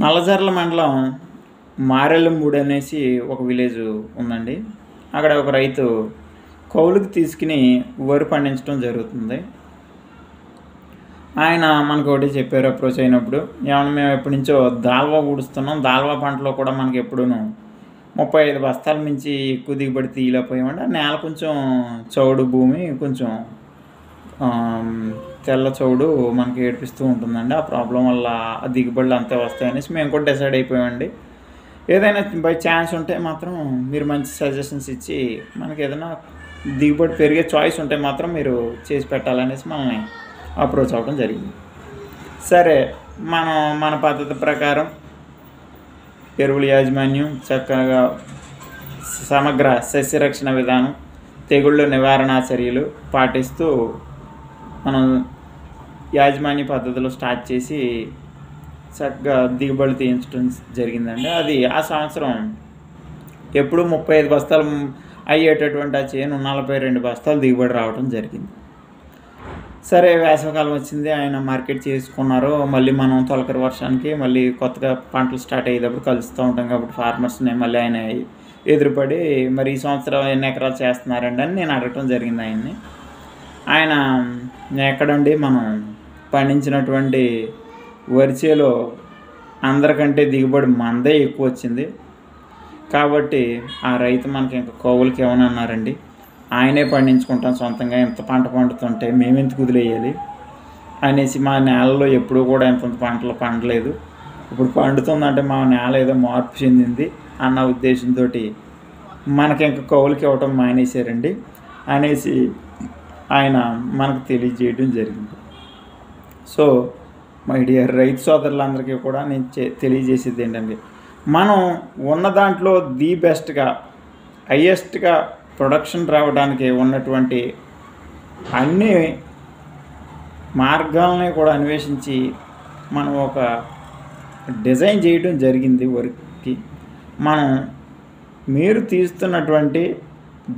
నల్లజర్ల మండలం మారెళ్ళమూడి అనేసి ఒక విలేజ్ ఉందండి. అక్కడ ఒక రైతు కౌలుకి తీసుకుని వరి పండించడం జరుగుతుంది. ఆయన మనకు ఒకటి చెప్పారు అప్రోచ్ అయినప్పుడు, ఏమన్నా మేము ఎప్పటి నుంచో దాల్వా ఊడుస్తున్నాం, దాల్వా పంటలో కూడా మనకి ఎప్పుడూను 35 బస్తాల మించి ఎక్కువ దిగుబడి తీయలేకపోయామండి. ఆ నేల కొంచెం చౌడు భూమి, కొంచెం తెల్ల చౌడు మనకి ఏడిపిస్తూ ఉంటుందండి. ఆ ప్రాబ్లం వల్ల ఆ దిగుబడులు అంతే వస్తాయనేసి మేము కూడా డిసైడ్ అయిపోయామండి. ఏదైనా బై ఛాన్స్ ఉంటే మాత్రం మీరు మంచి సజెషన్స్ ఇచ్చి మనకి ఏదైనా దిగుబడి పెరిగే చాయిస్ ఉంటే మాత్రం మీరు చేసి పెట్టాలనేసి మనల్ని అప్రోచ్ అవ్వడం జరిగింది. సరే, మనం మన పద్ధతి ప్రకారం ఎరువుల యాజమాన్యం, చక్కగా సమగ్ర సస్యరక్షణ విధానం, తెగుళ్ళ నివారణ చర్యలు పాటిస్తూ మనం యాజమాన్య పద్ధతిలో స్టార్ట్ చేసి చక్కగా దిగుబడి తీయించడం జరిగిందండి. అది ఆ సంవత్సరం ఎప్పుడు 35 బస్తాలు అయ్యేటటువంటి ఆ చేను 42 బస్తాలు దిగుబడి రావడం జరిగింది. సరే, వేసవికాలం వచ్చింది, ఆయన మార్కెట్ చేసుకున్నారు. మళ్ళీ మనం తొలకరి వర్షానికి మళ్ళీ కొత్తగా పంటలు స్టార్ట్ అయ్యేటప్పుడు కలుస్తూ ఉంటాం కాబట్టి ఫార్మర్స్ని మళ్ళీ ఆయన ఎదురుపడి, మరి ఈ సంవత్సరం ఎన్ని ఎకరాలు చేస్తున్నారండి అని నేను అడగటం జరిగింది ఆయన్ని. ఆయన ఎక్కడండి, మనం పండించినటువంటి వరిచేలో అందరికంటే దిగుబడి మందే ఎక్కువ వచ్చింది కాబట్టి ఆ రైతు మనకి ఇంకా కౌలుకి ఏమని అన్నారండి, ఆయనే పండించుకుంటాం సొంతంగా, ఎంత పంట పండుతుంటే మేమెందుకు వదిలేయాలి అనేసి, మా నేలలో ఎప్పుడూ కూడా ఎంత పంటలు పండలేదు, ఇప్పుడు పండుతుందంటే మా నేల ఏదో మార్పు చెందింది అన్న ఉద్దేశంతో మనకి ఇంకా కౌలుకి ఇవ్వటం మానేశారండి అనేసి ఆయన మనకు తెలియజేయడం జరిగింది. సో మై డియర్ రైతు సోదరులందరికీ కూడా నేను తెలియజేసేది ఏంటంటే, మనం ఉన్న దాంట్లో ది బెస్ట్గా, హయ్యెస్ట్గా ప్రొడక్షన్ రావడానికి ఉన్నటువంటి అన్ని మార్గాలని కూడా అన్వేషించి మనం ఒక డిజైన్ చేయడం జరిగింది వరికి. మనం మీరు తీస్తున్నటువంటి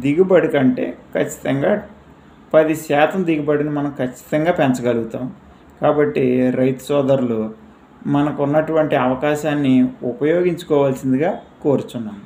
దిగుబడి కంటే ఖచ్చితంగా 10% దిగుబడిని మనం ఖచ్చితంగా పెంచగలుగుతాం. కాబట్టి రైతు సోదరులు మనకున్నటువంటి అవకాశాన్ని ఉపయోగించుకోవాల్సిందిగా కోరుచున్నాను.